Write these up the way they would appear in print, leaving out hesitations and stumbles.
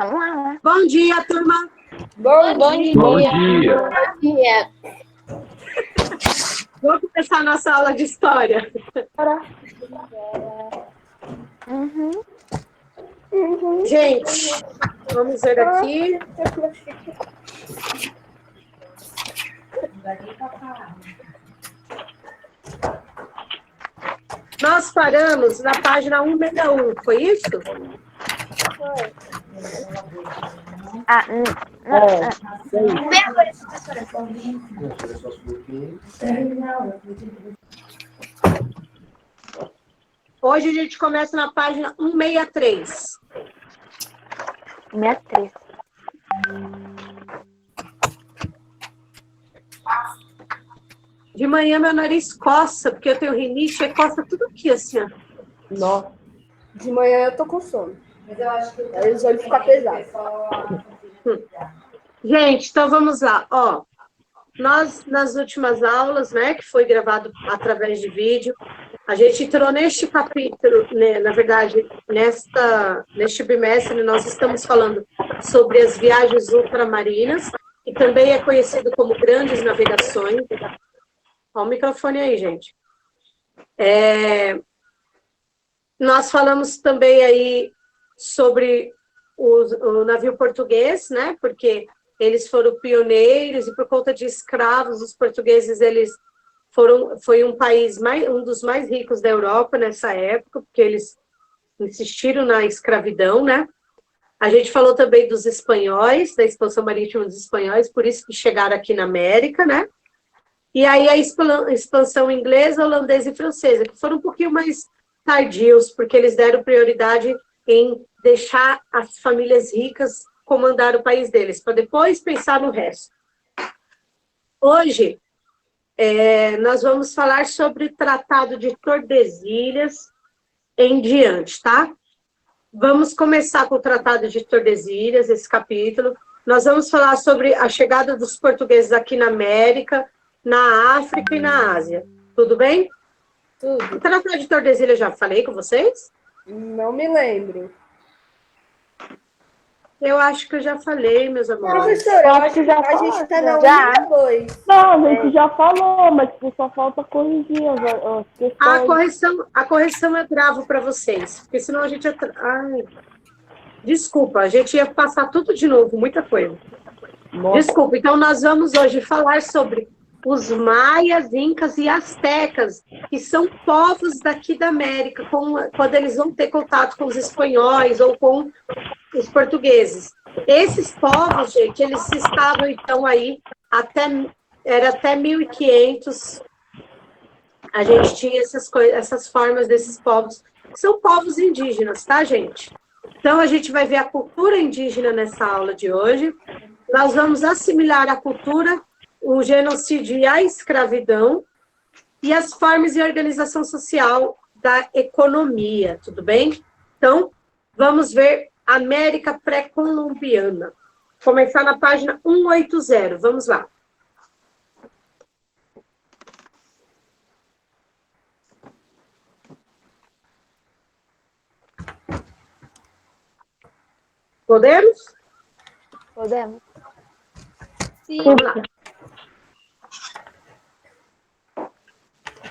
Vamos lá, né? Bom dia, turma. Bom dia. Bom dia. Bom dia. Vamos começar a nossa aula de história. Gente, vamos ver aqui. Nós paramos na página 161, foi isso? Ah, Hoje a gente começa na página 163. 63. De manhã meu nariz coça, porque eu tenho rinite e coça tudo aqui, assim, ó. Nossa. De manhã eu tô com sono. Mas eu acho que aí os olhos ficam pesados. Gente, então vamos lá. Ó, nós, nas últimas aulas, né, que foi gravado através de vídeo, a gente entrou neste capítulo, né, na verdade, neste bimestre, nós estamos falando sobre as viagens ultramarinas, que também é conhecido como grandes navegações. Olha o microfone aí, gente. Nós falamos também aí sobre o navio português, né? Porque eles foram pioneiros e por conta de escravos, os portugueses foi um dos mais ricos da Europa nessa época, porque eles insistiram na escravidão, né? A gente falou também dos espanhóis, da expansão marítima dos espanhóis, por isso que chegaram aqui na América, né? E aí a expansão inglesa, holandesa e francesa, que foram um pouquinho mais tardios, porque eles deram prioridade em deixar as famílias ricas comandar o país deles, para depois pensar no resto. Hoje, nós vamos falar sobre o Tratado de Tordesilhas em diante, tá? Vamos começar com o Tratado de Tordesilhas, esse capítulo. Nós vamos falar sobre a chegada dos portugueses aqui na América, na África e na Ásia. Tudo bem? Tudo. O Tratado de Tordesilhas já falei com vocês? Não me lembro. Eu acho que eu já falei, meus amores. Professora, eu acho que a gente tá na Já. 162. Não, a gente já falou, mas só falta corrigir as questões. A correção é bravo para vocês, porque senão a gente... Ai, desculpa, a gente ia passar tudo de novo, muita coisa. Nossa. Desculpa, então nós vamos hoje falar sobre os maias, incas e astecas, que são povos daqui da América, quando eles vão ter contato com os espanhóis ou com os portugueses. Esses povos, gente, eles estavam, então, aí, até 1500, a gente tinha essas formas desses povos, que são povos indígenas, tá, gente? Então, a gente vai ver a cultura indígena nessa aula de hoje. Nós vamos assimilar a cultura, o genocídio e a escravidão, e as formas de organização social da economia, tudo bem? Então, vamos ver América pré-colombiana. Começar na página 180, vamos lá. Podemos? podemos. Sim. Vamos lá.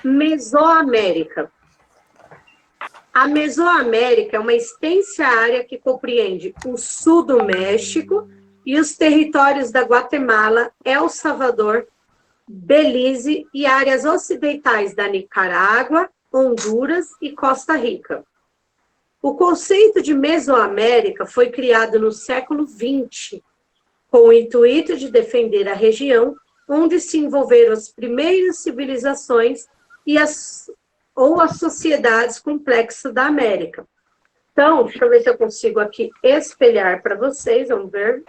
Mesoamérica. A Mesoamérica é uma extensa área que compreende o sul do México e os territórios da Guatemala, El Salvador, Belize e áreas ocidentais da Nicarágua, Honduras e Costa Rica. O conceito de Mesoamérica foi criado no século XX, com o intuito de defender a região onde se envolveram as primeiras civilizações e as sociedades complexas da América. Então, deixa eu ver se eu consigo aqui espelhar para vocês, vamos ver.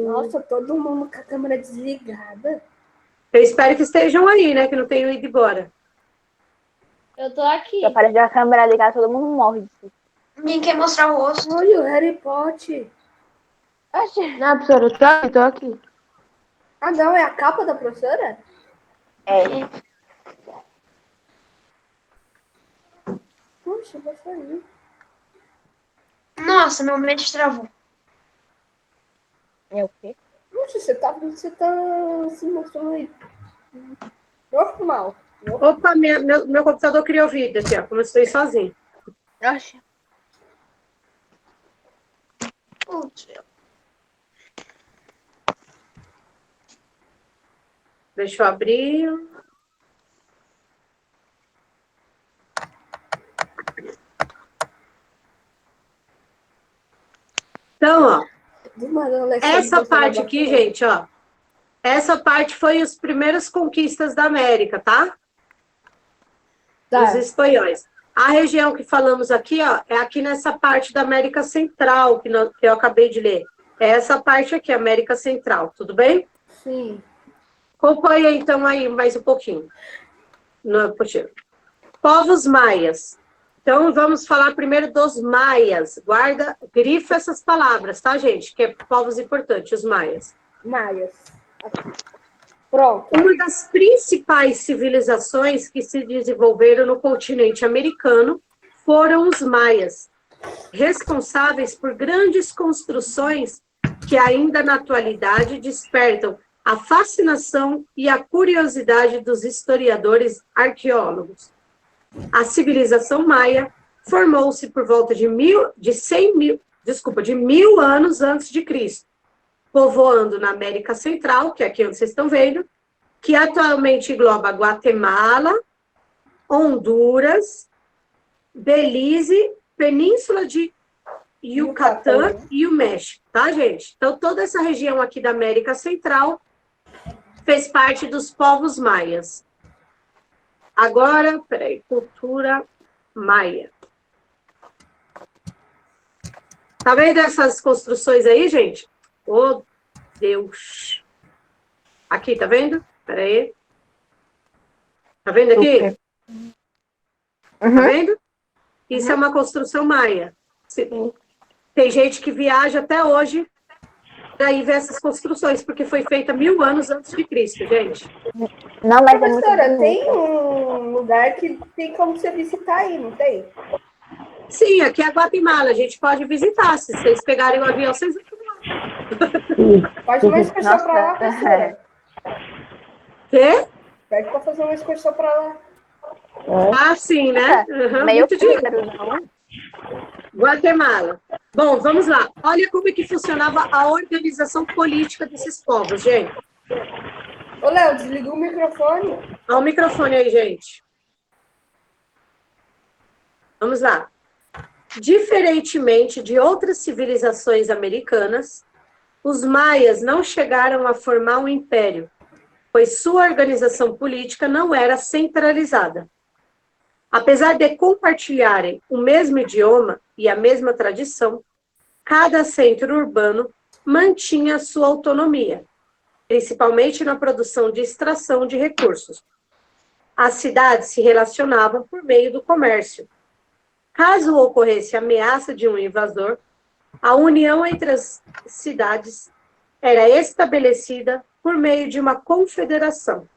Nossa, todo mundo com a câmera desligada. Eu espero que estejam aí, né, que não tenham ido embora. Eu tô aqui. Se aparecer a câmera ligada, todo mundo morre disso. Ninguém quer mostrar o rosto. Olha o Harry Potter. Não, professora, eu tô aqui. Ah, não, é a capa da professora? É. Oxe, vai sair. Nossa, meu mente travou. É o quê? Oxe, você tá se mostrando aí. Normal. Opa, meu computador criou vídeo aqui, ó. Começou sozinho. Oxe. Putz, Deixa eu abrir. Então, ó, essa parte aqui, gente, ó. Essa parte foi as primeiras conquistas da América, tá? Dos espanhóis. A região que falamos aqui, ó, é aqui nessa parte da América Central, que eu acabei de ler. É essa parte aqui, América Central, tudo bem? Sim. Acompanha, então, aí mais um pouquinho. Povos maias. Então, vamos falar primeiro dos maias. Guarda, grifa essas palavras, tá, gente? Que é povos importantes, os maias. Maias. Aqui. Pronto. Uma das principais civilizações que se desenvolveram no continente americano foram os maias, responsáveis por grandes construções que ainda na atualidade despertam a fascinação e a curiosidade dos historiadores arqueólogos. A civilização maia formou-se por volta de 1000 anos antes de Cristo, povoando na América Central, que é aqui onde vocês estão vendo, que atualmente engloba Guatemala, Honduras, Belize, Península de Yucatán e o México, tá, gente? Então, toda essa região aqui da América Central fez parte dos povos maias. Agora, peraí, cultura maia. Tá vendo essas construções aí, gente? Oh, Deus. Aqui, tá vendo? Peraí. Tá vendo aqui? Tá vendo? Isso é uma construção maia. Tem gente que viaja até hoje para ir ver essas construções, porque foi feita 1000 anos antes de Cristo, gente. Não, mas é muito Professora, bonito. tem um lugar que tem como você visitar aí, não tem? Sim, aqui é Guatemala. A gente pode visitar. Se vocês pegarem o avião, vocês vão lá. Faz uma excursão Nossa, pra lá, professora. Quê? Pede pra fazer uma excursão pra lá. Ah, sim, né? Uhum, Meio muito dinheiro. caro, não? Guatemala. Bom, vamos lá. Olha como é que funcionava a organização política desses povos, gente. Ô, Léo, desliga o microfone. Olha o microfone aí, gente. Vamos lá. Diferentemente de outras civilizações americanas, os maias não chegaram a formar um império, pois sua organização política não era centralizada. Apesar de compartilharem o mesmo idioma e a mesma tradição, cada centro urbano mantinha sua autonomia, principalmente na produção de extração de recursos. As cidades se relacionavam por meio do comércio. Caso ocorresse ameaça de um invasor, a união entre as cidades era estabelecida por meio de uma confederação.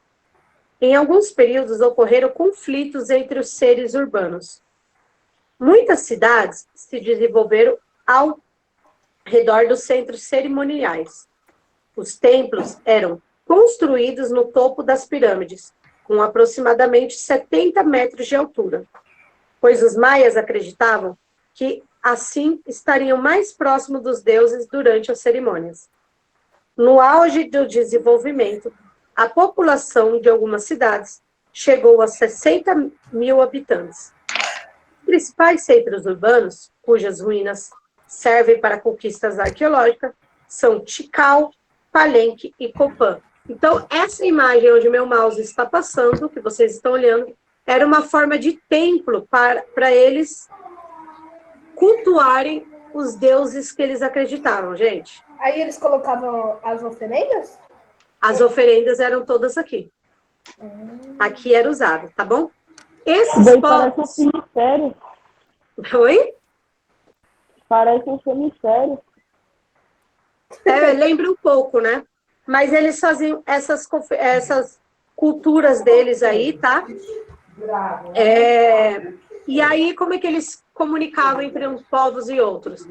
Em alguns períodos ocorreram conflitos entre os seres urbanos. Muitas cidades se desenvolveram ao redor dos centros cerimoniais. Os templos eram construídos no topo das pirâmides, com aproximadamente 70 metros de altura, pois os maias acreditavam que assim estariam mais próximos dos deuses durante as cerimônias. No auge do desenvolvimento, a população de algumas cidades chegou a 60 mil habitantes. Os principais centros urbanos, cujas ruínas servem para conquistas arqueológicas, são Tikal, Palenque e Copán. Então, essa imagem onde meu mouse está passando, que vocês estão olhando, era uma forma de templo para eles cultuarem os deuses que eles acreditavam, gente. Aí eles colocavam as oferendas? As oferendas eram todas aqui. Aqui era usado, tá bom? Esses Daí parece um povos... cemitério. Oi? Parece um cemitério. Lembra um pouco, né? Mas eles faziam essas culturas deles aí, tá? E aí, como é que eles comunicavam entre uns povos e outros?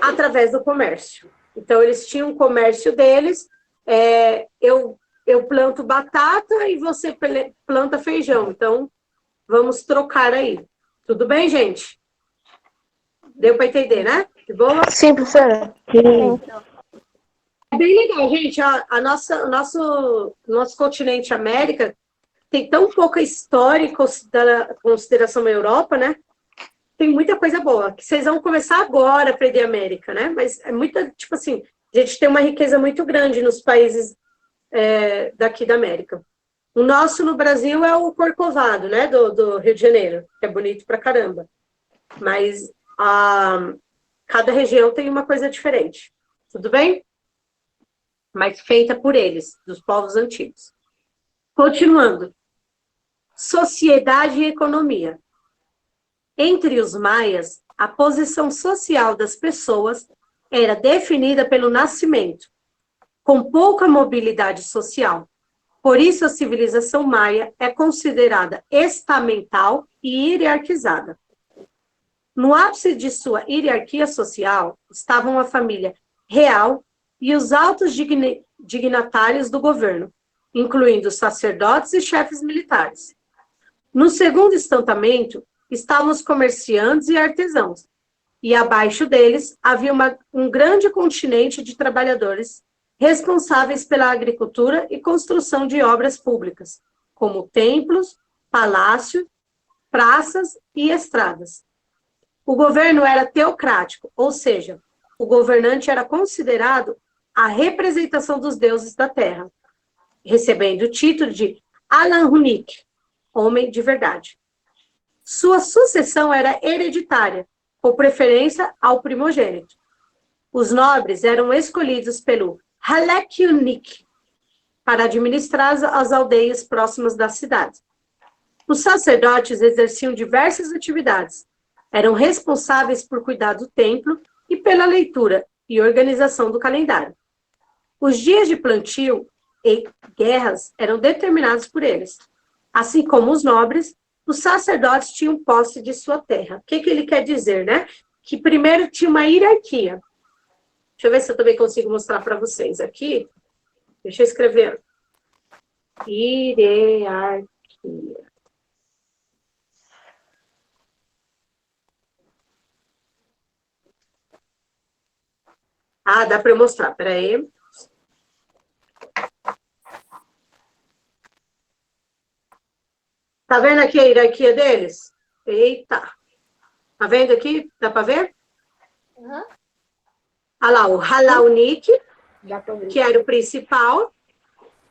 Através do comércio. Então, eles tinham um comércio deles, eu planto batata e você planta feijão. Então, vamos trocar aí. Tudo bem, gente? Deu para entender, né? De boa? Sim, professora. Sim. É bem legal, gente. O nosso continente América tem tão pouca história em consideração à Europa, né? Tem muita coisa boa, que vocês vão começar agora a aprender América, né? Mas é muita, tipo assim, a gente tem uma riqueza muito grande nos países daqui da América. O nosso no Brasil é o Corcovado, né? Do Rio de Janeiro, que é bonito pra caramba. Mas cada região tem uma coisa diferente. Tudo bem? Mas feita por eles, dos povos antigos. Continuando. Sociedade e economia. Entre os maias, a posição social das pessoas era definida pelo nascimento, com pouca mobilidade social. Por isso, a civilização maia é considerada estamental e hierarquizada. No ápice de sua hierarquia social estavam a família real e os altos dignatários do governo, incluindo sacerdotes e chefes militares. No segundo estancamento estavam os comerciantes e artesãos, e abaixo deles havia um grande continente de trabalhadores responsáveis pela agricultura e construção de obras públicas, como templos, palácios, praças e estradas. O governo era teocrático, ou seja, o governante era considerado a representação dos deuses da terra, recebendo o título de Alan Hunik, homem de verdade. Sua sucessão era hereditária, com preferência ao primogênito. Os nobres eram escolhidos pelo Halek Unik para administrar as aldeias próximas da cidade. Os sacerdotes exerciam diversas atividades. Eram responsáveis por cuidar do templo e pela leitura e organização do calendário. Os dias de plantio e guerras eram determinados por eles. Assim como os nobres, os sacerdotes tinham posse de sua terra. O que ele quer dizer, né? Que primeiro tinha uma hierarquia. Deixa eu ver se eu também consigo mostrar para vocês aqui. Deixa eu escrever. Hierarquia. Dá para eu mostrar, peraí. Tá vendo aqui a hierarquia deles? Eita! Tá vendo aqui? Dá para ver? Uhum. Olha lá, o Halaunik, Dá pra ver. que era o principal,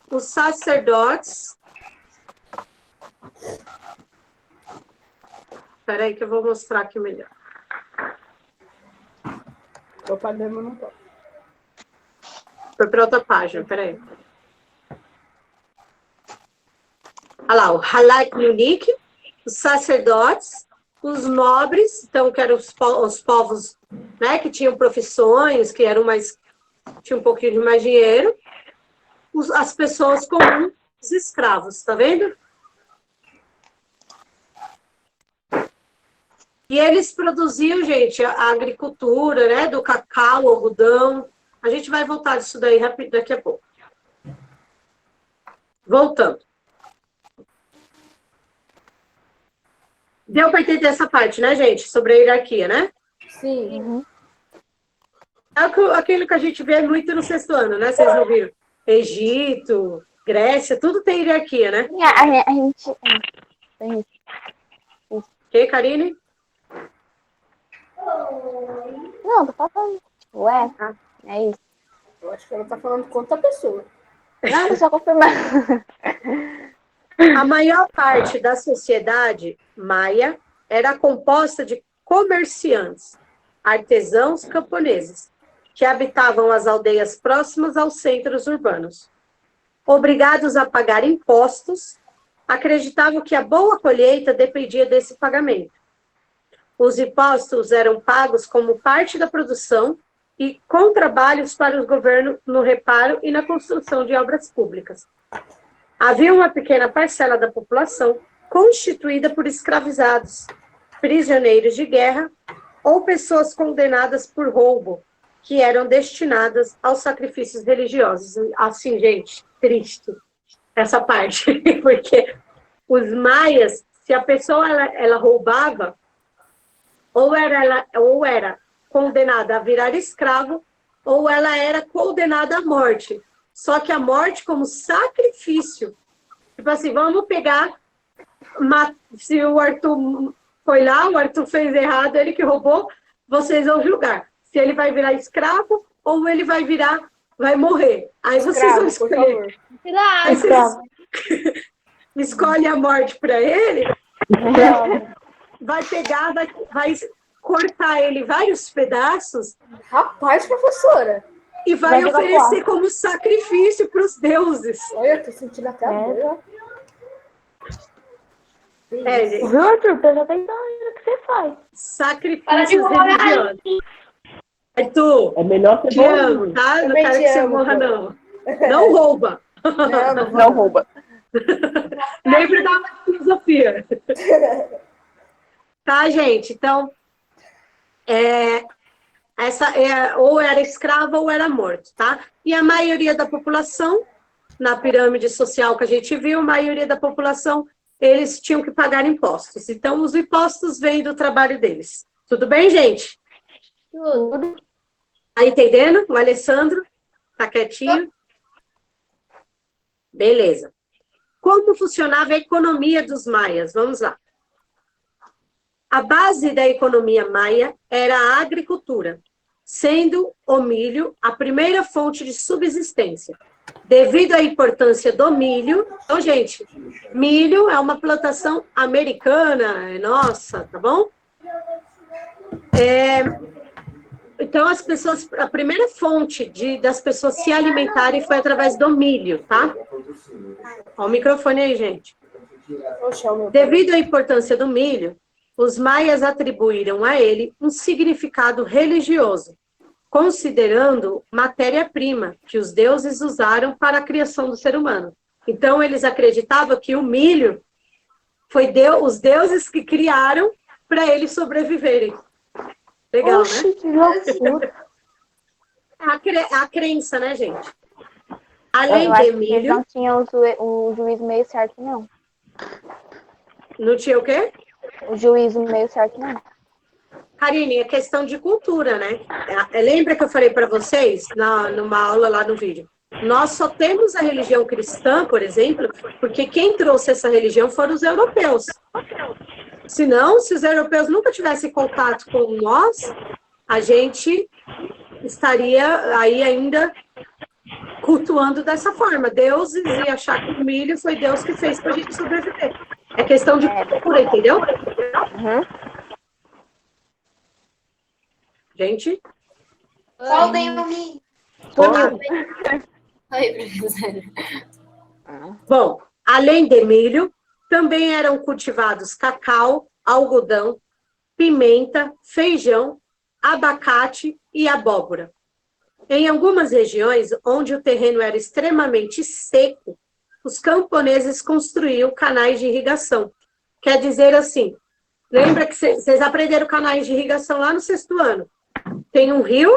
os sacerdotes. Espera aí que eu vou mostrar aqui melhor. O padrão não pode. Foi para outra página, peraí. Olha lá, o Halaunik, os sacerdotes, os nobres, então, que eram os povos, né, que tinham profissões, que eram tinham um pouquinho de mais dinheiro, as pessoas comuns, os escravos, tá vendo? E eles produziam, gente, a agricultura, né, do cacau, algodão. A gente vai voltar disso daí daqui a pouco. Voltando. Deu para entender essa parte, né, gente? Sobre a hierarquia, né? Sim. É aquilo que a gente vê muito no sexto ano, né? Vocês não viram? Egito, Grécia, tudo tem hierarquia, né? A gente... tem isso. Ok, Karine? Não, tô falando. Ué, é isso. Eu acho que ela tá falando com outra pessoa. Não, tô só confirmando. A maior parte da sociedade maia era composta de comerciantes, artesãos camponeses, que habitavam as aldeias próximas aos centros urbanos. Obrigados a pagar impostos, acreditavam que a boa colheita dependia desse pagamento. Os impostos eram pagos como parte da produção e com trabalhos para o governo no reparo e na construção de obras públicas. Havia uma pequena parcela da população constituída por escravizados, prisioneiros de guerra ou pessoas condenadas por roubo, que eram destinadas aos sacrifícios religiosos. Assim, gente, triste essa parte, porque os maias, se a pessoa ela roubava, ou era condenada a virar escravo, ou ela era condenada à morte. Só que a morte como sacrifício. Tipo assim, vamos pegar, se o Arthur foi lá, o Arthur fez errado, ele que roubou, vocês vão julgar. Se ele vai virar escravo ou ele vai morrer. Aí vocês vão escolher. Aí vocês escolhem a morte para ele, vai pegar, vai cortar ele em vários pedaços. Rapaz, professora. E vai oferecer como sacrifício para os deuses. Olha, tô sentindo até a dor. Gente. Viu, Arthur? Presta atenção no que você faz. Sacrifícios religiosos. Arthur, É melhor ser te amo, tá? Não quero que você morra, não. Não rouba. Não rouba. Lembra da aula de filosofia. Tá, gente? Então, ou era escravo ou era morto, tá? E a maioria da população, na pirâmide social que a gente viu, a maioria da população, eles tinham que pagar impostos. Então, os impostos vêm do trabalho deles. Tudo bem, gente? Tudo. Tá entendendo? O Alessandro tá quietinho? Beleza. Como funcionava a economia dos maias? Vamos lá. A base da economia maia era a agricultura, sendo o milho a primeira fonte de subsistência. Devido à importância do milho, então, gente, milho é uma plantação americana, nossa, tá bom? Então, a primeira fonte das pessoas se alimentarem foi através do milho, tá? Olha o microfone aí, gente. Devido à importância do milho, os maias atribuíram a ele um significado religioso, considerando matéria-prima que os deuses usaram para a criação do ser humano. Então, eles acreditavam que o milho foi os deuses que criaram para eles sobreviverem. Legal, Oxi, né? que loucura. A crença, né, gente? Eu Além acho de que eles milho... não tinham o juízo meio certo, não. Não tinha o quê? O juízo meio certo, não. Karine, é questão de cultura, né? Lembra que eu falei para vocês, numa aula lá no vídeo? Nós só temos a religião cristã, por exemplo, porque quem trouxe essa religião foram os europeus. Senão, se os europeus nunca tivessem contato com nós, a gente estaria aí ainda cultuando dessa forma. Deuses e achar que o milho foi Deus que fez para a gente sobreviver. É questão de cultura, entendeu? Gente? Soltem o milho. Oi, professora. Bom, além de milho, também eram cultivados cacau, algodão, pimenta, feijão, abacate e abóbora. Em algumas regiões, onde o terreno era extremamente seco, os camponeses construíam canais de irrigação. Quer dizer assim, lembra que vocês aprenderam canais de irrigação lá no 6º ano? Tem um rio,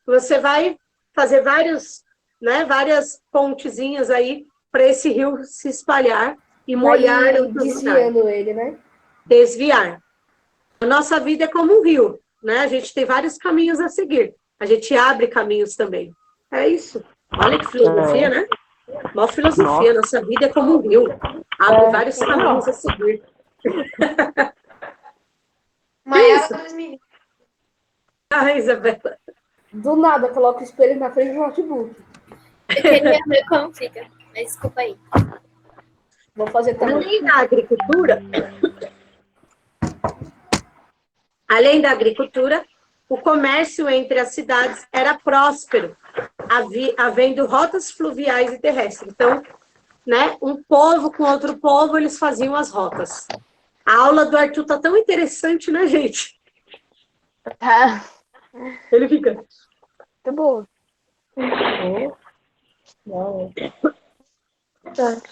você vai fazer várias pontezinhas aí para esse rio se espalhar e molhar o desviando ele, né? Desviar. A nossa vida é como um rio, né? A gente tem vários caminhos a seguir. A gente abre caminhos também. É isso. Olha que filosofia, né? Uma filosofia. Nossa vida é como um rio. Abre vários caminhos a seguir. Maior 2000. Isabela. Do nada, coloca o espelho na frente do notebook. Eu queria ver como fica. Mas desculpa aí. Vou fazer também. Além da agricultura, o comércio entre as cidades era próspero, havendo rotas fluviais e terrestres. Então, né, um povo com outro povo, eles faziam as rotas. A aula do Arthur tá tão interessante, né, gente? Tá. Ele fica... Muito boa.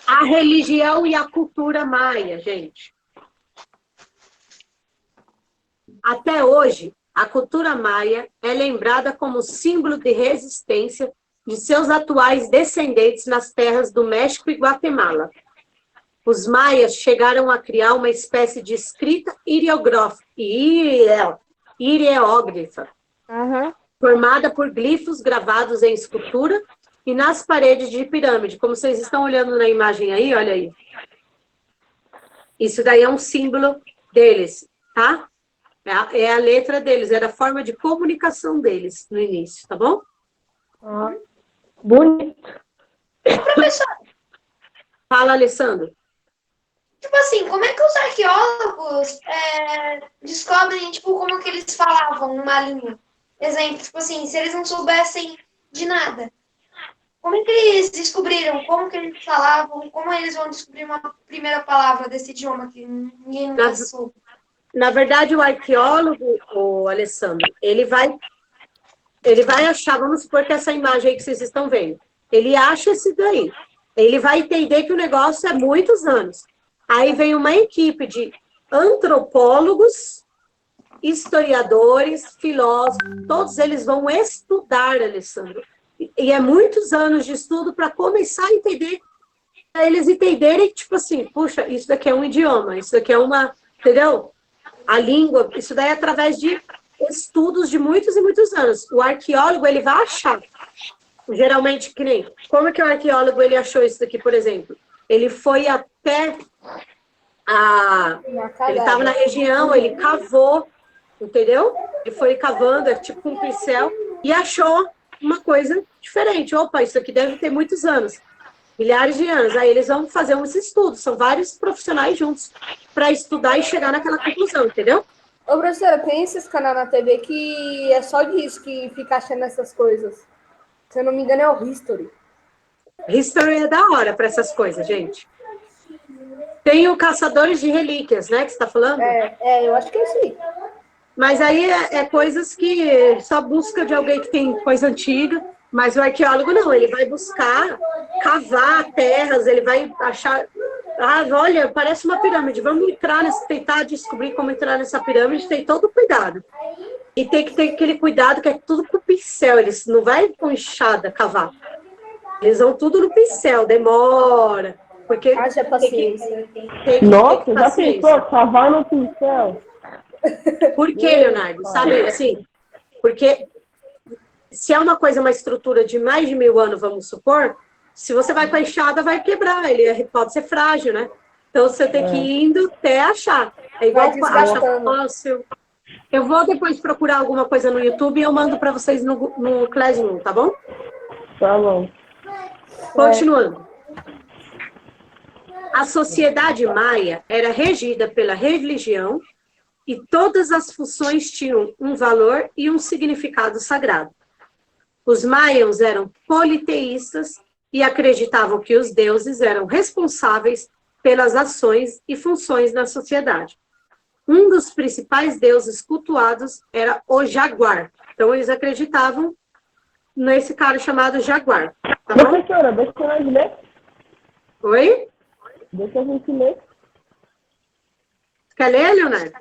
A religião e a cultura maia, gente. Até hoje, a cultura maia é lembrada como símbolo de resistência de seus atuais descendentes nas terras do México e Guatemala. Os maias chegaram a criar uma espécie de escrita ideográfica, formada por glifos gravados em escultura e nas paredes de pirâmide. Como vocês estão olhando na imagem aí, olha aí. Isso daí é um símbolo deles, tá? É a letra deles, era a forma de comunicação deles no início, tá bom? Bonito. Professor, Fala, Alessandro. tipo assim, como é que os arqueólogos descobrem, tipo, como que eles falavam numa língua? Exemplo, tipo assim, se eles não soubessem de nada, como é que eles descobriram? Como que eles falavam? Como eles vão descobrir uma primeira palavra desse idioma que ninguém nunca soube? Na verdade, o arqueólogo, o Alessandro, ele vai achar, vamos supor que essa imagem aí que vocês estão vendo, ele acha esse daí. Ele vai entender que o negócio é muitos anos. Aí vem uma equipe de antropólogos, historiadores, filósofos, todos eles vão estudar, Alessandro. E é muitos anos de estudo para começar a entender, para eles entenderem, tipo assim, puxa, isso daqui é um idioma, isso daqui é uma, entendeu? A língua, isso daí é através de estudos de muitos e muitos anos. O arqueólogo, ele vai achar. Geralmente, que nem, como é que o arqueólogo, ele achou isso daqui, por exemplo? Ele foi até ele estava na região, ele cavou, entendeu? Ele foi cavando, é tipo um pincel, e achou uma coisa diferente. Opa, isso aqui deve ter muitos anos, milhares de anos. Aí eles vão fazer uns estudos, são vários profissionais juntos para estudar e chegar naquela conclusão, entendeu? Ô, professora, tem esses canais na TV que é só disso que fica achando essas coisas. Se eu não me engano, é o History. History é da hora para essas coisas, gente. Tem o Caçadores de Relíquias, né, que você está falando? Eu acho que é isso aí. Mas aí é coisas que só busca de alguém que tem coisa antiga, mas o arqueólogo não, ele vai buscar, cavar terras, ele vai achar, olha, parece uma pirâmide, vamos entrar tentar descobrir como entrar nessa pirâmide, tem todo o cuidado. E tem que ter aquele cuidado que é tudo com pincel, eles não vai com enxada cavar. Eles vão tudo no pincel, demora, porque Haja paciência. Nossa, já pensou cavar no pincel? Por que, Leonardo? Sabe, assim, porque se é uma estrutura de mais de 1000 anos, vamos supor, se você vai com a enxada, vai quebrar, ele pode ser frágil, né? Então, você tem que ir indo até achar. É igual achar fóssil. Eu vou depois procurar alguma coisa no YouTube e eu mando para vocês no Classroom, tá bom? Tá bom. Continuando. A sociedade maia era regida pela religião e todas as funções tinham um valor e um significado sagrado. Os maias eram politeístas e acreditavam que os deuses eram responsáveis pelas ações e funções na sociedade. Um dos principais deuses cultuados era o jaguar. Então, eles acreditavam nesse cara chamado jaguar. Tá bom? Professora, deixa eu ler. Oi? Deixa a gente ler. Quer ler, Leonardo?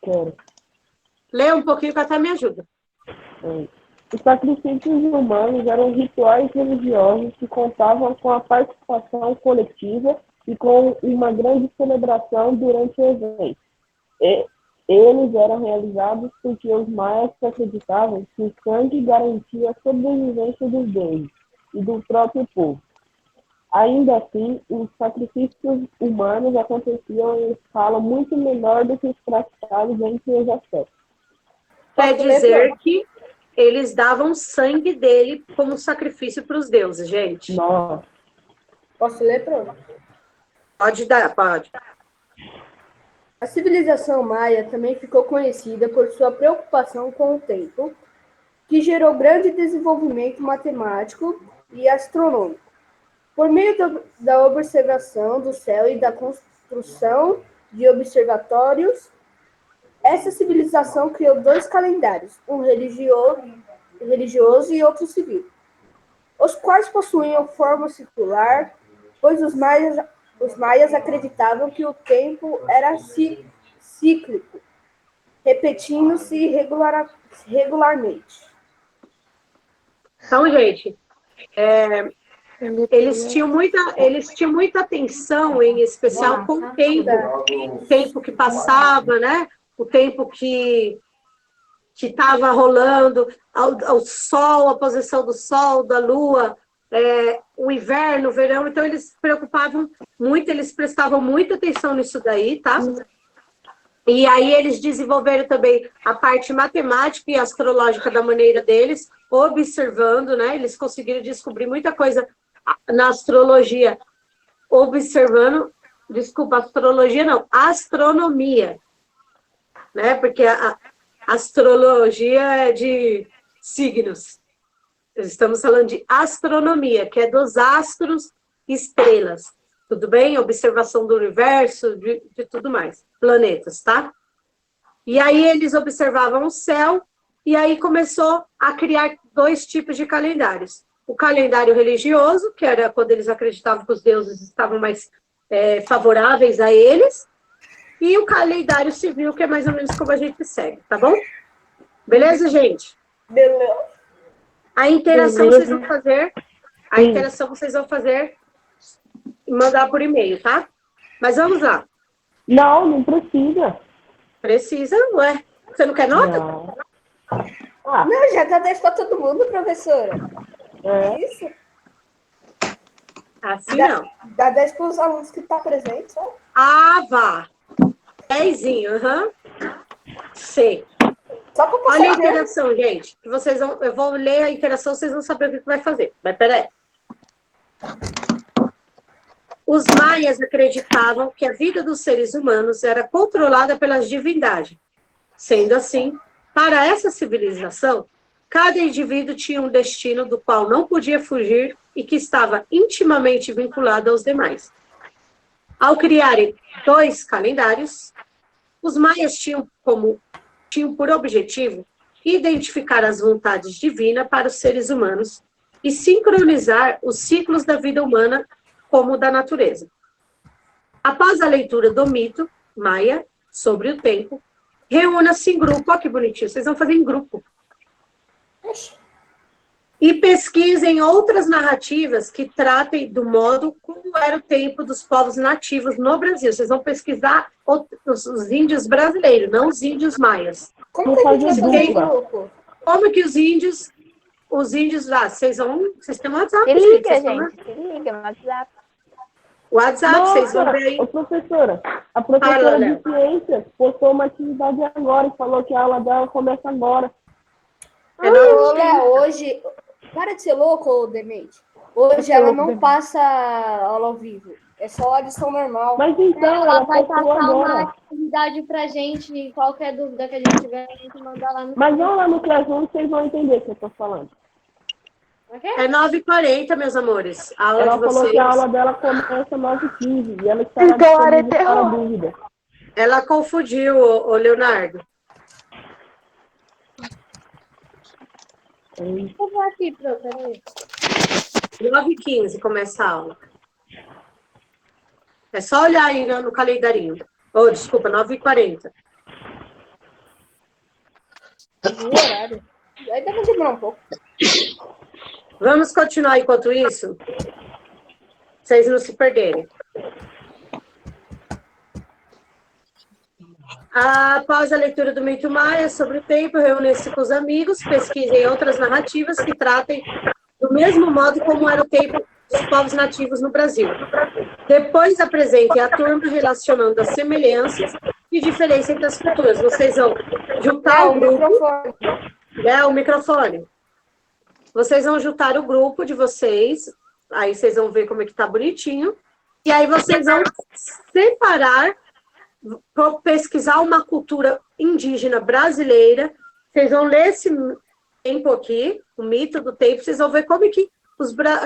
Quero. Lê um pouquinho que até me ajuda. Os sacrifícios humanos eram rituais religiosos que contavam com a participação coletiva e com uma grande celebração durante o evento. Eles eram realizados porque os maias acreditavam que o sangue garantia a sobrevivência dos deuses e do próprio povo. Ainda assim, os sacrifícios humanos aconteciam em escala muito menor do que os praticados entre os afetos. Quer dizer que eles davam sangue dele como sacrifício para os deuses, gente. Nossa. Posso ler, pronto? Pode dar, pode. A civilização maia também ficou conhecida por sua preocupação com o tempo, que gerou grande desenvolvimento matemático e astronômico. Por meio da observação do céu e da construção de observatórios, essa civilização criou 2 calendários, um religioso e outro civil, os quais possuíam forma circular, pois os maias acreditavam que o tempo era cíclico repetindo-se regularmente. Então, gente, eles tinham muita atenção, em especial com o tempo que passava, né? O tempo que estava rolando, ao sol, a posição do sol, da lua, o inverno, o verão. Então, eles se preocupavam muito, eles prestavam muita atenção nisso daí, tá? E aí eles desenvolveram também a parte matemática e astrológica da maneira deles, observando, né? Eles conseguiram descobrir muita coisa na astrologia, observando, desculpa, astrologia não, astronomia, né? Porque a astrologia é de signos. Estamos falando de astronomia, que é dos astros e estrelas. Tudo bem? Observação do universo, de tudo mais. Planetas, tá? E aí eles observavam o céu, e aí começou a criar 2 tipos de calendários. O calendário religioso, que era quando eles acreditavam que os deuses estavam mais favoráveis a eles, e o calendário civil, que é mais ou menos como a gente segue, tá bom? Beleza, gente? Beleza. A interação vocês vão fazer, e mandar por e-mail, tá? Mas vamos lá. Não precisa. Precisa, ué. Você não quer nota? Não. Não, já dá 10 para todo mundo, professora. Isso. Assim não. Dá 10 para os alunos que estão presentes, ó. Ah, vá. 10zinho, Sei. Só para Olha a passar, né? interação, gente. Que eu vou ler a interação, vocês vão saber o que vai fazer. Mas peraí. Os maias acreditavam que a vida dos seres humanos era controlada pelas divindades. Sendo assim, para essa civilização, cada indivíduo tinha um destino do qual não podia fugir e que estava intimamente vinculado aos demais. Ao criarem 2 calendários, os maias tinham por objetivo identificar as vontades divinas para os seres humanos e sincronizar os ciclos da vida humana como o da natureza. Após a leitura do mito maia sobre o tempo, reúna-se em grupo. Olha que bonitinho, vocês vão fazer em grupo. E pesquisem outras narrativas que tratem do modo como era o tempo dos povos nativos no Brasil. Vocês vão pesquisar os índios brasileiros, não os índios maias. Como que a gente vai fazer em grupo? Como que os índios lá, vocês têm um WhatsApp? Se liga, gente. Se liga no WhatsApp. WhatsApp, Nossa, vocês vão ver aí. ô, professora, a professora de ciências postou uma atividade agora e falou que a aula dela começa agora. Ô, Léo, hoje... Para de ser louco, ô demente. Hoje ela não passa aula ao vivo. É só a lição normal. Mas então, ela vai postou passar agora. uma atividade pra gente, e qualquer dúvida que a gente tiver, a gente manda lá no... Mas vão lá no Classroom, vocês vão entender o que eu tô falando. É 9h40, meus amores. A aula Ela de falou vocês. que a aula dela começa 9h15 e ela está Agora é disponível para terror. dúvida. Ela confundiu, o Leonardo. Eu vou aqui, peraí. 9h15 começa a aula. É só olhar aí no calendarinho. Desculpa, 9h40. O horário. Aí deve demorar um pouco. Vamos continuar enquanto isso? Vocês não se perderem. Após a leitura do mito maia sobre o tempo, reúne-se com os amigos, pesquisem outras narrativas que tratem do mesmo modo como era o tempo dos povos nativos no Brasil. Depois apresentem a turma relacionando as semelhanças e diferenças entre as culturas. Vocês vão juntar o grupo... o microfone. Vocês vão juntar o grupo de vocês, aí vocês vão ver como é que tá bonitinho, e aí vocês vão separar, pesquisar uma cultura indígena brasileira, vocês vão ler esse tempo aqui, o mito do tempo, vocês vão ver como é que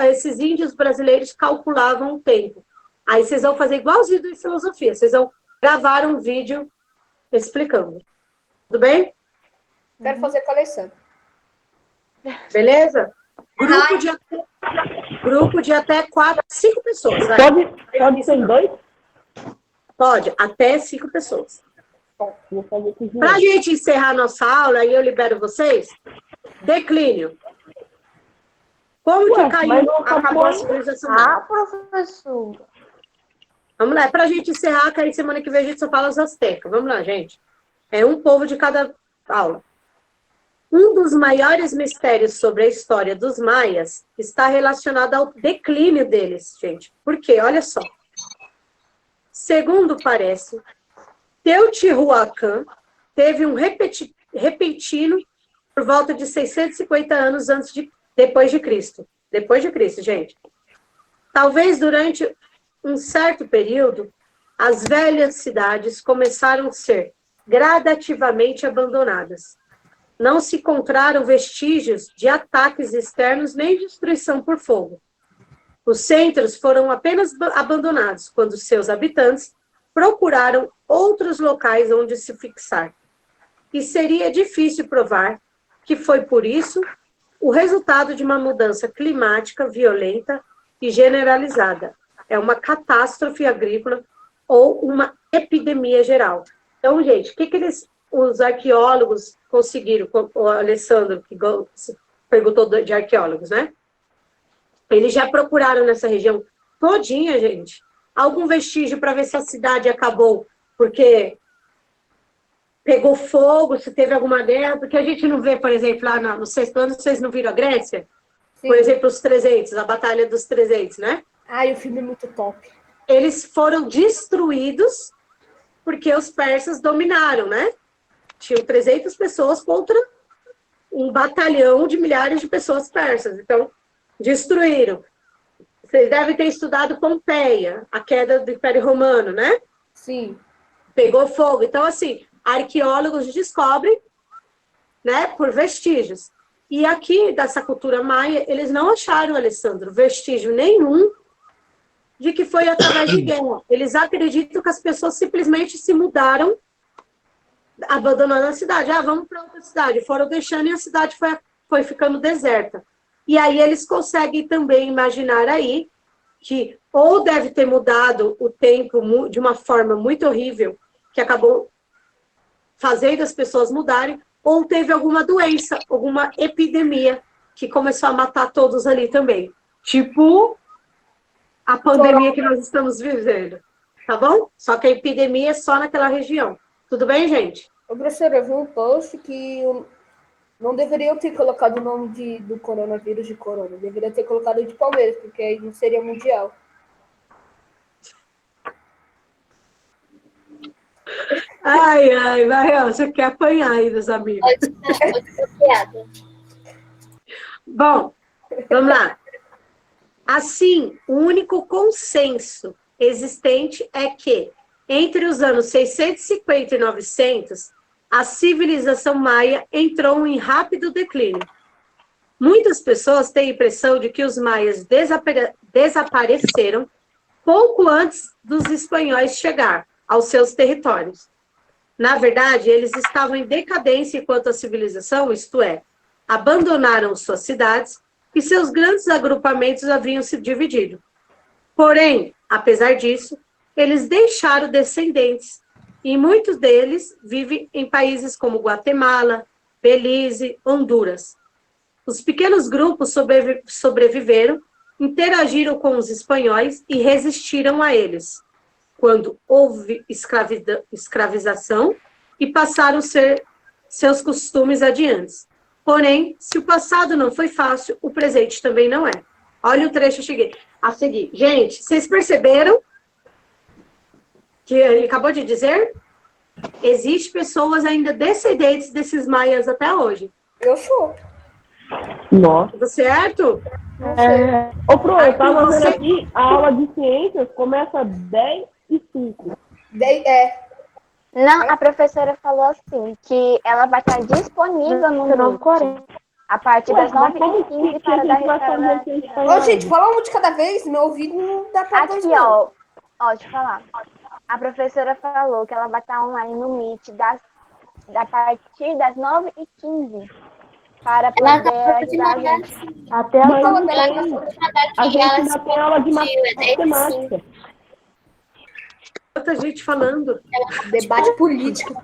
esses índios brasileiros calculavam o tempo. Aí vocês vão fazer igualzinho de filosofia, vocês vão gravar um vídeo explicando. Tudo bem? Quero fazer com a Alessandra. Beleza? Grupo de até 5 pessoas. Vai. Pode ser em 2? Pode, até 5 pessoas. Vou fazer com o Para a João. gente encerrar nossa aula, aí eu libero vocês. Declínio. Como que Ué, mas caiu, não acabou acabou a ainda? civilização maia? Ah, professor. Vamos lá, para a gente encerrar, que aí semana que vem a gente só fala os astecas. Vamos lá, gente. É um povo de cada aula. Um dos maiores mistérios sobre a história dos maias está relacionado ao declínio deles, gente. Por quê? Olha só. Segundo parece, Teotihuacan teve um repentino por volta de 650 anos depois de Cristo. Depois de Cristo, gente. Talvez durante um certo período, as velhas cidades começaram a ser gradativamente abandonadas. Não se encontraram vestígios de ataques externos nem destruição por fogo. Os centros foram apenas abandonados quando seus habitantes procuraram outros locais onde se fixar. E seria difícil provar que foi por isso o resultado de uma mudança climática violenta e generalizada. É uma catástrofe agrícola ou uma epidemia geral. Então, gente, o que os arqueólogos conseguiram? O Alessandro, que perguntou de arqueólogos, né? Eles já procuraram nessa região todinha, gente, algum vestígio para ver se a cidade acabou porque pegou fogo, se teve alguma guerra, porque a gente não vê, por exemplo, lá no sexto ano, vocês não viram a Grécia? Sim. Por exemplo, os 300, a Batalha dos 300, né? Ai, o filme é muito top. Eles foram destruídos porque os persas dominaram, né? Tinham 300 pessoas contra um batalhão de milhares de pessoas persas. Então, destruíram. Vocês devem ter estudado Pompeia, a queda do Império Romano, né? Sim. Pegou fogo. Então, assim, arqueólogos descobrem, né, por vestígios. E aqui, dessa cultura maia, eles não acharam, Alessandro, vestígio nenhum de que foi através de guerra. Eles acreditam que as pessoas simplesmente se mudaram, abandonando a cidade. Ah, vamos para outra cidade. Foram deixando e a cidade foi ficando deserta. E aí eles conseguem também imaginar aí que ou deve ter mudado o tempo de uma forma muito horrível, que acabou fazendo as pessoas mudarem, ou teve alguma doença, alguma epidemia que começou a matar todos ali também. Tipo a pandemia que nós estamos vivendo. Tá bom? Só que a epidemia é só naquela região. Tudo bem, gente? Ô, professora, eu vi um post que não deveriam ter colocado o nome do coronavírus de corona. Deveria ter colocado de Palmeiras, porque aí não seria mundial. Ai, Mariel, você quer apanhar aí dos amigos. Ótima piada. Bom, vamos lá. Assim, o único consenso existente é que, entre os anos 650 e 900, a civilização maia entrou em rápido declínio. Muitas pessoas têm a impressão de que os maias desapareceram pouco antes dos espanhóis chegar aos seus territórios. Na verdade, eles estavam em decadência enquanto a civilização, isto é, abandonaram suas cidades e seus grandes agrupamentos haviam se dividido. Porém, apesar disso, eles deixaram descendentes, e muitos deles vivem em países como Guatemala, Belize, Honduras. Os pequenos grupos sobreviveram, interagiram com os espanhóis e resistiram a eles, quando houve escravização e passaram a ser seus costumes adiante. Porém, se o passado não foi fácil, o presente também não é. Olha o trecho a seguir. Gente, vocês perceberam que ele acabou de dizer? Existem pessoas ainda descendentes desses maias até hoje. Eu sou. Nossa. Tá certo? Ô, Pro, eu tava você- vendo aqui, a aula de ciências começa 10h05. Não, a professora falou assim, que ela vai estar disponível no Meet a partir das Mas como 9h15 que para a dar gente vai fazer para... se a gente tá Ô, online? gente, fala um de cada vez. Meu ouvido não dá pra dois, Aqui, não. ó, deixa eu falar. A professora falou que ela vai estar online no Meet a partir das 9h15 para Ela poder acabou de ajudar a mandar gente. assim. Até Ela ela não tá- tem. Ela acabou de mandar A aqui. gente Ela ainda tem aula de respondeu, é 10 e matemática. tanta gente falando. Debate político.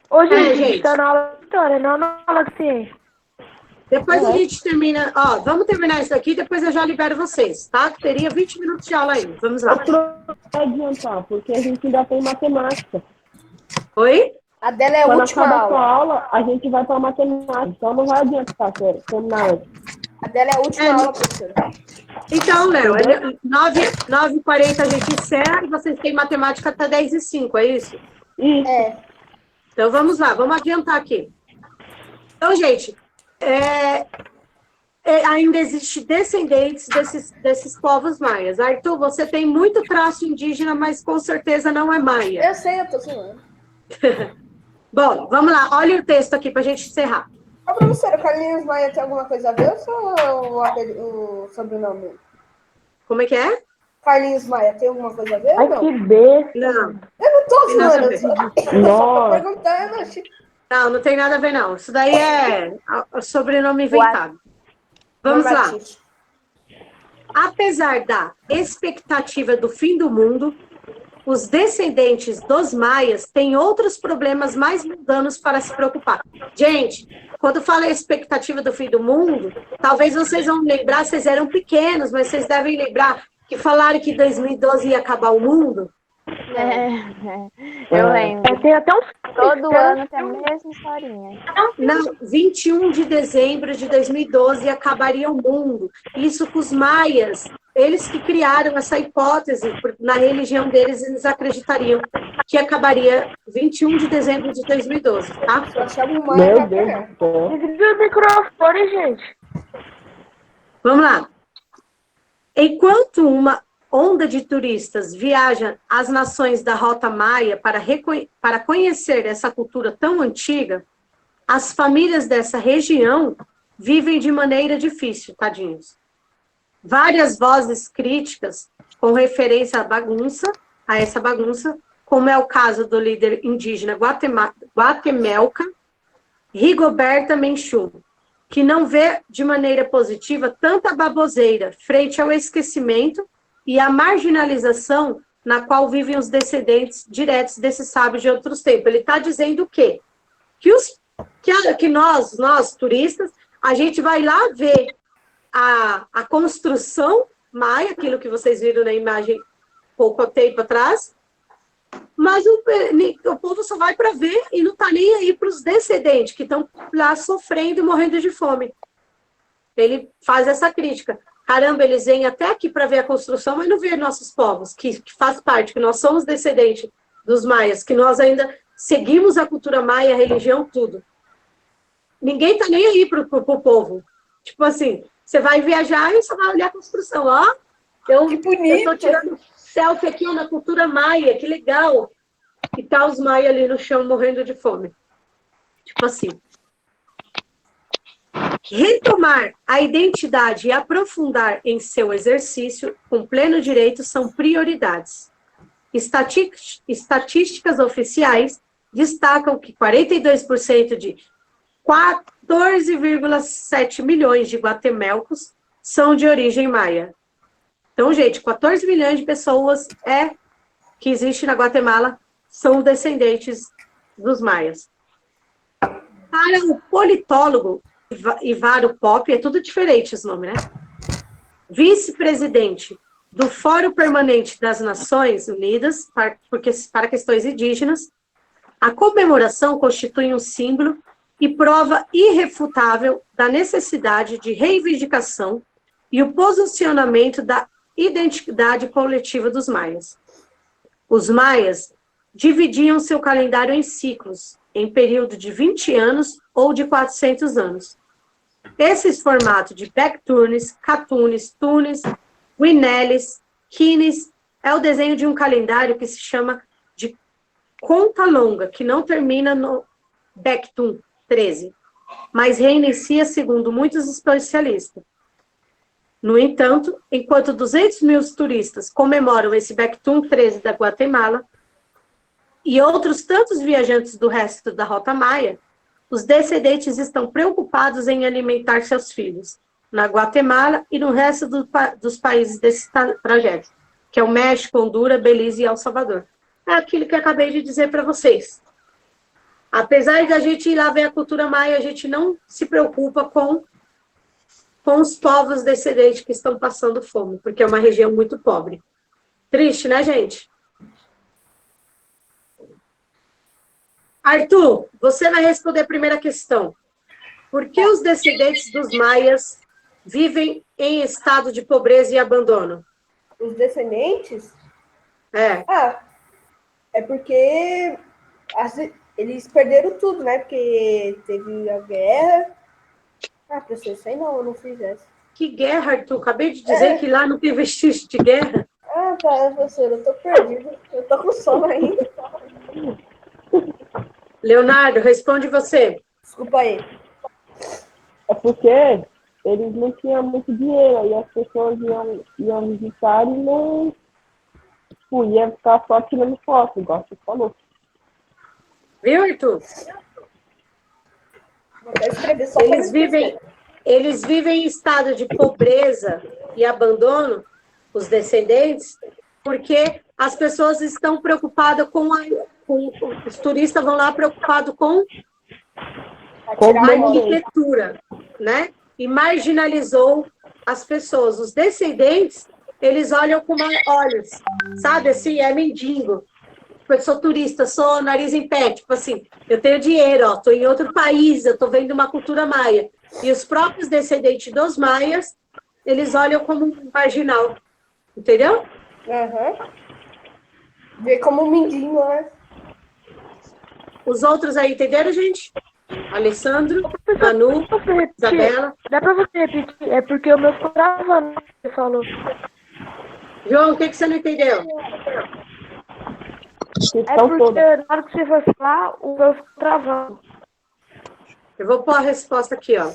Ô, gente, gente. tá na aula de história, não na aula de ciência. Depois a gente termina. Ó, vamos terminar isso daqui, depois eu já libero vocês, tá? Teria 20 minutos de aula ainda. Vamos lá. Vai adiantar, porque a gente ainda tem matemática. Oi? A dela é a Quando última acaba a sua aula. aula, a gente vai pra matemática. Então não vai adiantar, sério, terminar antes. A dela é a última aula, professora. Então, Léo, 9h40 a gente encerra e vocês têm matemática até 10h05, é isso? Isso. É. Então vamos lá, vamos adiantar aqui. Então, gente, ainda existe descendentes desses povos maias. Arthur, você tem muito traço indígena, mas com certeza não é maia. Eu sei, eu tô zoando. Bom, vamos lá, olha o texto aqui para a gente encerrar. Ô, professora, o Carlinhos Maia tem alguma coisa a ver ou só o sobrenome? Como é que é? Carlinhos Maia tem alguma coisa a ver ou Ai, não? que besta. Não, Eu não tô Tem nada a zoando, ver. eu só tô Nossa. perguntando. não tem nada a ver, não. Isso daí é o sobrenome inventado. Vamos lá. Batiste. Apesar da expectativa do fim do mundo, os descendentes dos maias têm outros problemas mais mundanos para se preocupar. Gente, quando fala expectativa do fim do mundo, talvez vocês vão lembrar, vocês eram pequenos, mas vocês devem lembrar que falaram que 2012 ia acabar o mundo. Eu lembro. Tem até uns... Todo ano tem a mesma historinha. Não, 21 de dezembro de 2012 acabaria o mundo. Isso com os maias, eles que criaram essa hipótese, na religião deles, eles acreditariam que acabaria 21 de dezembro de 2012, tá? Só chama o Maia Meu pra Deus pegar. do céu. Desliga o microfone, gente. Vamos lá. Enquanto uma onda de turistas viaja às nações da Rota Maia para conhecer essa cultura tão antiga, as famílias dessa região vivem de maneira difícil, tadinhos. Várias vozes críticas com referência a essa bagunça, como é o caso do líder indígena Guatemelca, Rigoberta Menchú, que não vê de maneira positiva tanta baboseira frente ao esquecimento e à marginalização na qual vivem os descendentes diretos desses sábios de outros tempos. Ele está dizendo o quê? Que nós, turistas, a gente vai lá ver a construção maia, aquilo que vocês viram na imagem pouco tempo atrás, mas o povo só vai para ver e não está nem aí para os descendentes que estão lá sofrendo e morrendo de fome. Ele faz essa crítica. Caramba, eles vêm até aqui para ver a construção, mas não vê nossos povos, que faz parte, que nós somos descendentes dos maias, que nós ainda seguimos a cultura maia, a religião, tudo. Ninguém está nem aí para o povo. Tipo assim, você vai viajar e você vai olhar a construção. Ó, Que bonito. eu estou tirando selfie aqui na cultura maia, que legal. E tá os maia ali no chão morrendo de fome. Tipo assim. Retomar a identidade e aprofundar em seu exercício com pleno direito são prioridades. Estatísticas oficiais destacam que 42% de 14,7 milhões de guatemaltecos são de origem maia. Então, gente, 14 milhões de pessoas que existem na Guatemala são descendentes dos maias. Para o politólogo Ivaro Pop, é tudo diferente esse nome, né? Vice-presidente do Fórum Permanente das Nações Unidas para questões indígenas, a comemoração constitui um símbolo e prova irrefutável da necessidade de reivindicação e o posicionamento da identidade coletiva dos maias. Os maias dividiam seu calendário em ciclos, em período de 20 anos ou de 400 anos. Esses formatos de Backturnes, Catunes, Tunes, Wineles, Kines, é o desenho de um calendário que se chama de conta longa, que não termina no Baktun 13, mas reinicia segundo muitos especialistas. No entanto, enquanto 200 mil turistas comemoram esse Baktun 13 da Guatemala e outros tantos viajantes do resto da Rota Maia, os descendentes estão preocupados em alimentar seus filhos, na Guatemala e no resto dos países desse trajeto. que é o México, Honduras, Belize e El Salvador. É aquilo que eu acabei de dizer para vocês. Apesar de a gente ir lá ver a cultura maia, a gente não se preocupa com os povos descendentes que estão passando fome, porque é uma região muito pobre. Triste, né, gente? Arthur, você vai responder a primeira questão. Por que os descendentes dos maias vivem em estado de pobreza e abandono? Os descendentes? É. É porque eles perderam tudo, né? Porque teve a guerra. Professor, isso aí não, eu não fiz essa. Que guerra, Arthur? Acabei de dizer que lá não tem vestígio de guerra. Tá, professor, eu tô perdido. Eu tô com sono ainda. Leonardo, responde você. Desculpa aí. É porque eles não tinham muito dinheiro, e as pessoas iam visitar e não ia ficar só tirando foto, igual você falou. Viu, Arthur? Vou até escrever só Eles vivem em estado de pobreza e abandono, os descendentes, porque as pessoas estão preocupadas os turistas vão lá preocupados com a arquitetura, né? E marginalizou as pessoas. Os descendentes, eles olham com olhos, sabe? Assim, é mendigo. Eu sou turista, sou nariz em pé, tipo assim, eu tenho dinheiro, ó, tô em outro país, eu tô vendo uma cultura maia. E os próprios descendentes dos maias, eles olham como um marginal, entendeu? Vê como um mindinho, né? Os outros aí, entenderam, gente? Alessandro, Manu, Isabela. Dá pra você repetir? É porque o meu ficou travando, você falou. João, o que você não entendeu? É porque na hora que você foi falar, o meu ficou travando. Eu vou pôr a resposta aqui, ó.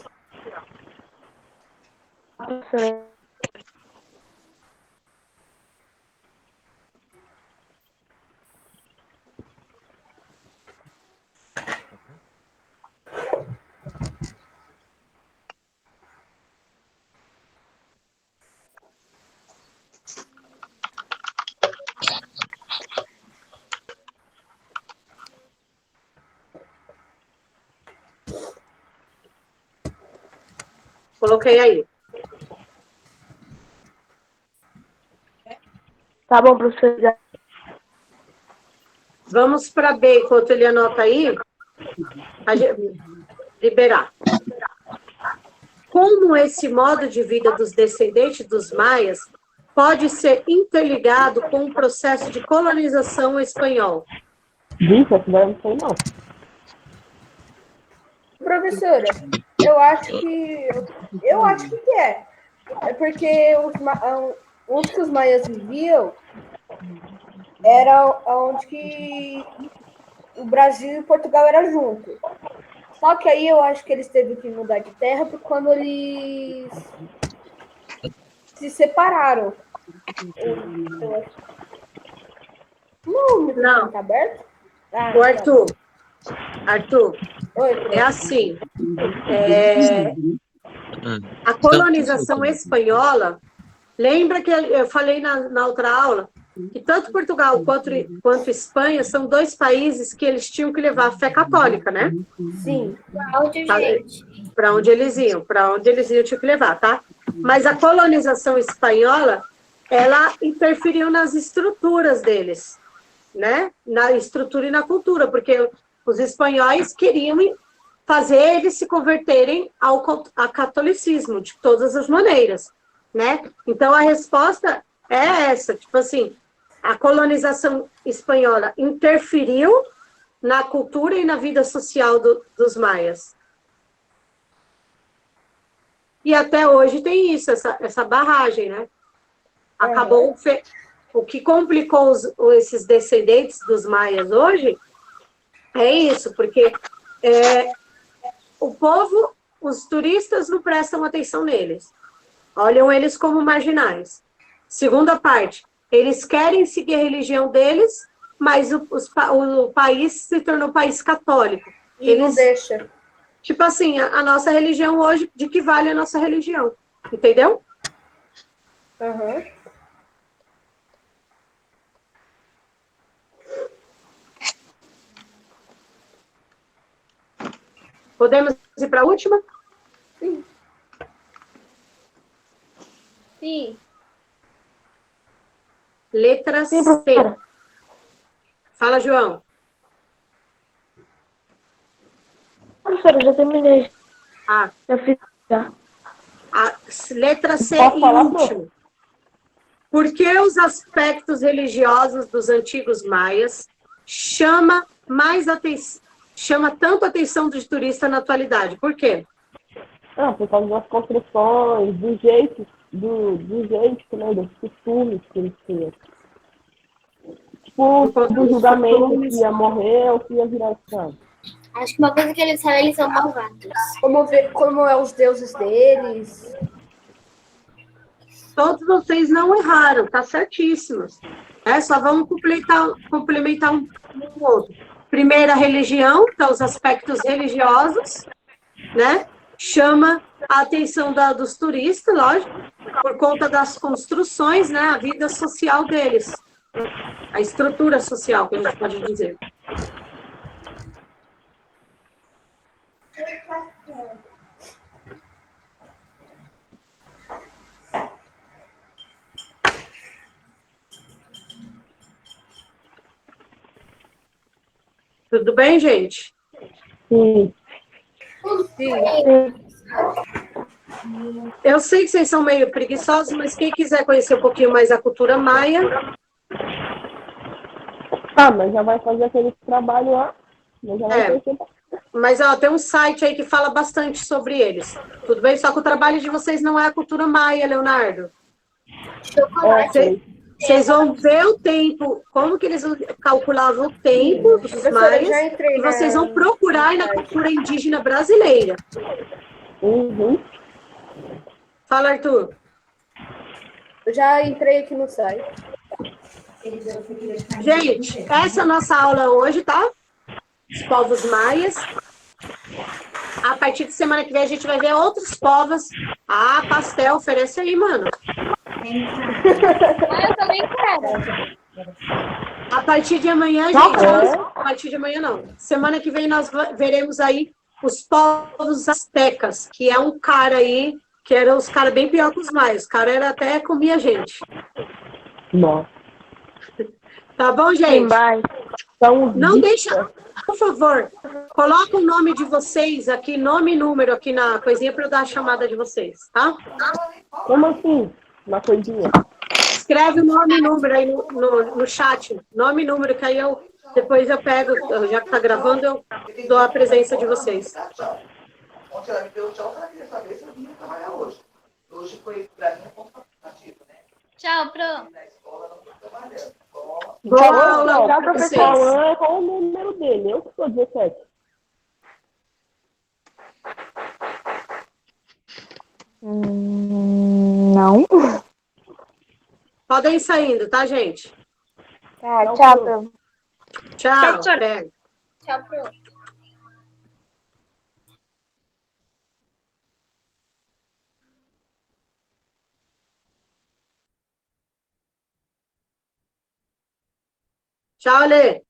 Coloquei aí. Tá bom, professor. Vamos para B, enquanto ele anota aí. Liberar. Como esse modo de vida dos descendentes dos maias pode ser interligado com o processo de colonização espanhol? Disso, essa daí eu não sei, não. Professora, eu acho que é. É porque onde que os maias viviam era onde que o Brasil e Portugal eram juntos. Só que aí eu acho que eles teve que mudar de terra porque quando eles se separaram. Não, o microfone tá aberto? O Arthur. Arthur, Oi, é assim. A colonização espanhola, lembra que eu falei na outra aula, que tanto Portugal quanto Espanha são dois países que eles tinham que levar a fé católica, né? Sim. Para onde eles iam tinham que levar, tá? Mas a colonização espanhola, ela interferiu nas estruturas deles, né? Na estrutura e na cultura, porque os espanhóis queriam fazer eles se converterem ao catolicismo, de todas as maneiras, né? Então, a resposta é essa, tipo assim, a colonização espanhola interferiu na cultura e na vida social dos maias. E até hoje tem isso, essa barragem, né? Acabou, o que complicou esses descendentes dos maias hoje é isso, porque o povo, os turistas não prestam atenção neles. Olham eles como marginais. Segunda parte, eles querem seguir a religião deles, mas o país se tornou um país católico. E eles não deixam. Tipo assim, a nossa religião hoje, de que vale a nossa religião? Entendeu? Podemos ir para a última? Sim. Letra Sim, C. professora. Fala, João. Professora, já terminei. Ah, Já fiz. Já. a letra C Posso e falar, último. Por que os aspectos religiosos dos antigos maias chama tanto a atenção dos turistas na atualidade? Por quê? Ah, por causa das construções, do jeito, né, dos costumes que eles tinham. Tipo, Por conta do dos julgamento que costumes. ia morrer ou que ia virar escravo. Acho que uma coisa que eles sabem, eles são malvados. Como é os deuses deles. Todos vocês não erraram, tá certíssimos. Só vamos complementar um outro. Primeira, religião, então os aspectos religiosos, né? Chama a atenção dos turistas, lógico, por conta das construções, né? A vida social deles, a estrutura social, que a gente pode dizer. Tudo bem, gente? Sim. Eu sei que vocês são meio preguiçosos, mas quem quiser conhecer um pouquinho mais a cultura maia, Ah, mas já vai fazer aquele trabalho lá. Mas já vai É. conhecer. mas tem um site aí que fala bastante sobre eles. Tudo bem? Só que o trabalho de vocês não é a cultura maia, Leonardo. Sei. Vocês vão ver o tempo, como que eles calculavam o tempo dos Professora, eu já maias, entrei e vocês vão procurar na cultura indígena brasileira. Uhum. Fala, Arthur. Eu já entrei aqui no site. Gente, essa é a nossa aula hoje, tá? Os povos maias. A partir de semana que vem a gente vai ver outros povos. Ah, pastel, oferece aí, mano. Ah, eu também quero. A partir de amanhã, gente, a partir de amanhã não. Semana que vem nós veremos aí os povos astecas, que é um cara aí, que eram os caras bem pior que os maias. Os caras até comia gente. Nossa. Tá bom, gente? Então, Não deixa, por favor, coloca o nome de vocês aqui, nome e número aqui na coisinha para eu dar a chamada de vocês, tá? como assim? Uma coisinha. Escreve o nome e número aí no chat. Nome e número, que aí depois eu pego, já que tá gravando, eu dou a presença de vocês. Ontem ela me deu tchau, ela queria saber se eu vinha trabalhar hoje. Hoje foi, pra mim, um ponto facultativo, né? Tchau, Pro. Na escola não estou trabalhando. Boa aula Já, para professor, vocês. qual o número dele? Eu que sou 17. Não. Podem ir saindo, tá, gente? Tá, tchau, Pro. Tchau. Pega. Tchau, Pro. Tchau, Lê.